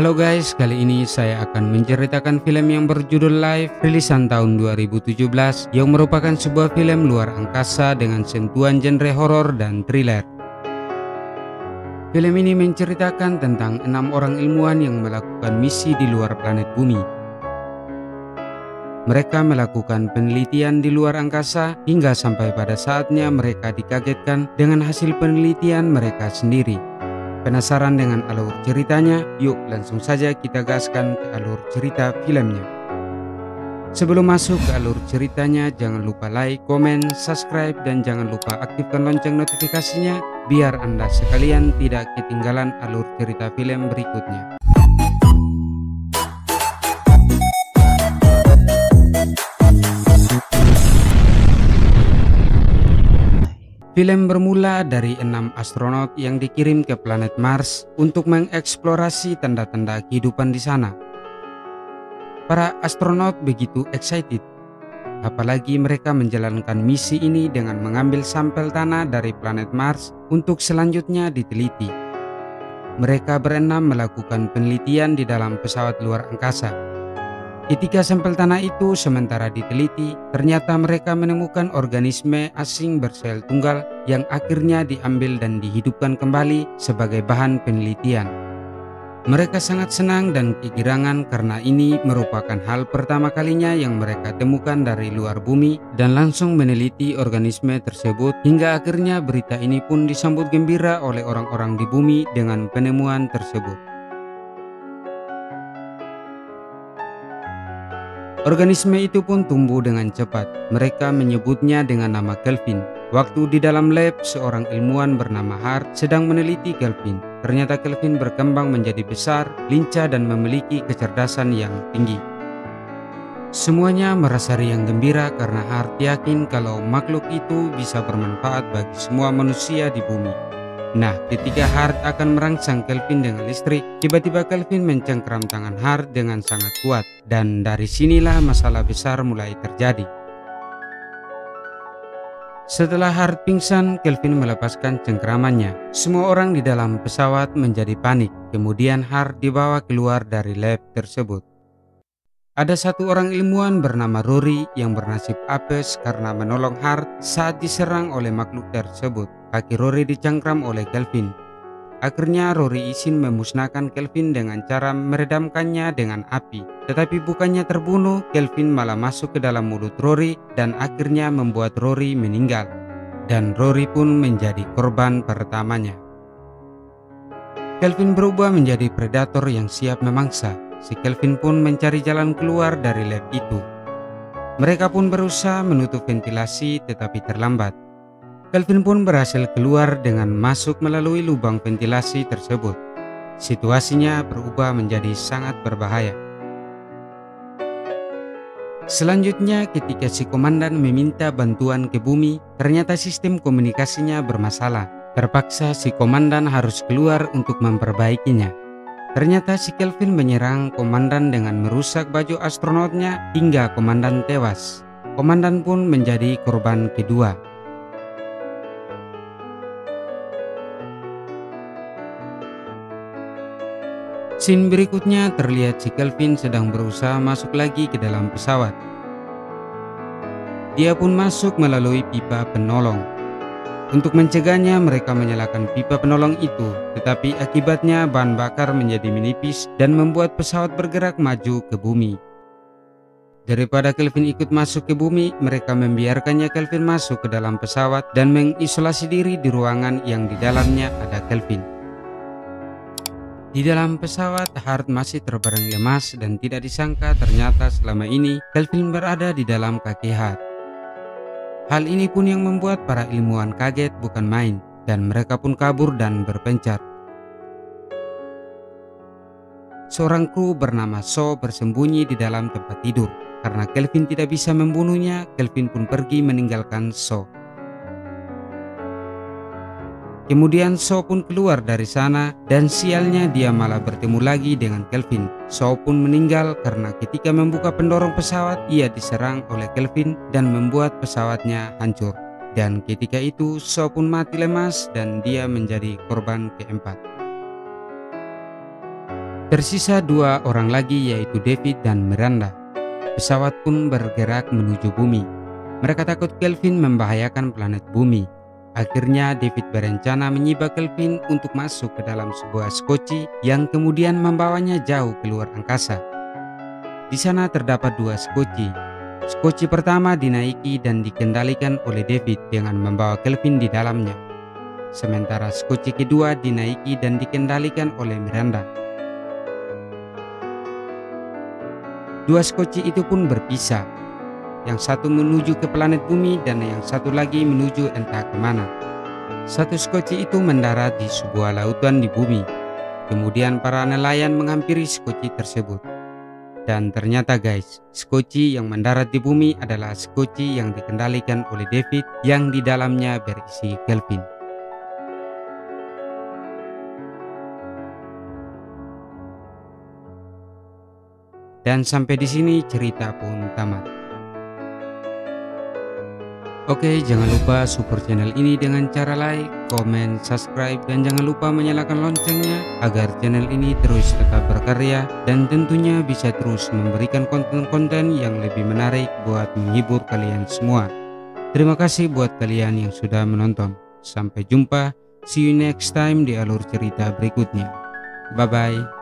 Halo guys, kali ini saya akan menceritakan film yang berjudul Life, rilisan tahun 2017 yang merupakan sebuah film luar angkasa dengan sentuhan genre horor dan thriller. Film ini menceritakan tentang 6 orang ilmuwan yang melakukan misi di luar planet bumi. Mereka melakukan penelitian di luar angkasa hingga sampai pada saatnya mereka dikagetkan dengan hasil penelitian mereka sendiri. Penasaran dengan alur ceritanya? Yuk langsung saja kita gaskan ke alur cerita filmnya. Sebelum masuk ke alur ceritanya, jangan lupa like, komen, subscribe, dan jangan lupa aktifkan lonceng notifikasinya biar Anda sekalian tidak ketinggalan alur cerita film berikutnya. Film bermula dari 6 astronot yang dikirim ke planet Mars untuk mengeksplorasi tanda-tanda kehidupan di sana. Para astronot begitu excited, apalagi mereka menjalankan misi ini dengan mengambil sampel tanah dari planet Mars untuk selanjutnya diteliti. Mereka berenam melakukan penelitian di dalam pesawat luar angkasa. Ketika sampel tanah itu sementara diteliti, ternyata mereka menemukan organisme asing bersel tunggal yang akhirnya diambil dan dihidupkan kembali sebagai bahan penelitian. Mereka sangat senang dan kegirangan karena ini merupakan hal pertama kalinya yang mereka temukan dari luar bumi dan langsung meneliti organisme tersebut hingga akhirnya berita ini pun disambut gembira oleh orang-orang di bumi dengan penemuan tersebut. Organisme itu pun tumbuh dengan cepat. Mereka menyebutnya dengan nama Kelvin. Waktu di dalam lab, seorang ilmuwan bernama Hart sedang meneliti Kelvin. Ternyata Kelvin berkembang menjadi besar, lincah, dan memiliki kecerdasan yang tinggi. Semuanya merasa riang gembira karena Hart yakin kalau makhluk itu bisa bermanfaat bagi semua manusia di bumi. Nah, ketika Hart akan merangsang Kelvin dengan listrik, tiba-tiba Kelvin mencengkram tangan Hart dengan sangat kuat. Dan dari sinilah masalah besar mulai terjadi. Setelah Hart pingsan, Kelvin melepaskan cengkramannya. Semua orang di dalam pesawat menjadi panik. Kemudian Hart dibawa keluar dari lab tersebut. Ada satu orang ilmuwan bernama Rory yang bernasib apes karena menolong Hart saat diserang oleh makhluk tersebut. Kaki Rory dicengkram oleh Kelvin. Akhirnya Rory izin memusnahkan Kelvin dengan cara meredamkannya dengan api. Tetapi bukannya terbunuh, Kelvin malah masuk ke dalam mulut Rory dan akhirnya membuat Rory meninggal. Dan Rory pun menjadi korban pertamanya. Kelvin berubah menjadi predator yang siap memangsa. Si Kelvin pun mencari jalan keluar dari lab itu. Mereka pun berusaha menutup ventilasi tetapi terlambat. Kelvin pun berhasil keluar dengan masuk melalui lubang ventilasi tersebut. Situasinya berubah menjadi sangat berbahaya. Selanjutnya, ketika si komandan meminta bantuan ke bumi, ternyata sistem komunikasinya bermasalah. Terpaksa si komandan harus keluar untuk memperbaikinya. Ternyata si Kelvin menyerang komandan dengan merusak baju astronotnya hingga komandan tewas. Komandan pun menjadi korban kedua. Scene berikutnya terlihat si Kelvin sedang berusaha masuk lagi ke dalam pesawat. Dia pun masuk melalui pipa penolong. Untuk mencegahnya, mereka menyalakan pipa penolong itu, tetapi akibatnya bahan bakar menjadi menipis dan membuat pesawat bergerak maju ke bumi. Daripada Kelvin ikut masuk ke bumi, mereka membiarkannya Kelvin masuk ke dalam pesawat dan mengisolasi diri di ruangan yang di dalamnya ada Kelvin. Di dalam pesawat, Hart masih terbareng lemas dan tidak disangka ternyata selama ini Kelvin berada di dalam kaki Hart. Hal ini pun yang membuat para ilmuwan kaget bukan main, dan mereka pun kabur dan berpencar. Seorang kru bernama So bersembunyi di dalam tempat tidur. Karena Kelvin tidak bisa membunuhnya, Kelvin pun pergi meninggalkan So. Kemudian So pun keluar dari sana dan sialnya dia malah bertemu lagi dengan Kelvin. So pun meninggal karena ketika membuka pendorong pesawat ia diserang oleh Kelvin dan membuat pesawatnya hancur. Dan ketika itu So pun mati lemas dan dia menjadi korban keempat. Tersisa 2 orang lagi, yaitu David dan Miranda. Pesawat pun bergerak menuju bumi. Mereka takut Kelvin membahayakan planet bumi. Akhirnya David berencana menyibak Kelvin untuk masuk ke dalam sebuah skoci yang kemudian membawanya jauh keluar angkasa. Di sana terdapat 2 skoci. Skoci pertama dinaiki dan dikendalikan oleh David dengan membawa Kelvin di dalamnya. Sementara skoci kedua dinaiki dan dikendalikan oleh Miranda. 2 skoci itu pun berpisah. Yang satu menuju ke planet bumi dan yang satu lagi menuju entah kemana. Satu skoci itu mendarat di sebuah lautan di bumi. Kemudian para nelayan menghampiri skoci tersebut. Dan ternyata guys, skoci yang mendarat di bumi adalah skoci yang dikendalikan oleh David yang di dalamnya berisi Kelvin. Dan sampai di sini cerita pun tamat. Oke, jangan lupa support channel ini dengan cara like, komen, subscribe, dan jangan lupa menyalakan loncengnya agar channel ini terus tetap berkarya dan tentunya bisa terus memberikan konten-konten yang lebih menarik buat menghibur kalian semua. Terima kasih buat kalian yang sudah menonton. Sampai jumpa, see you next time di alur cerita berikutnya. Bye-bye.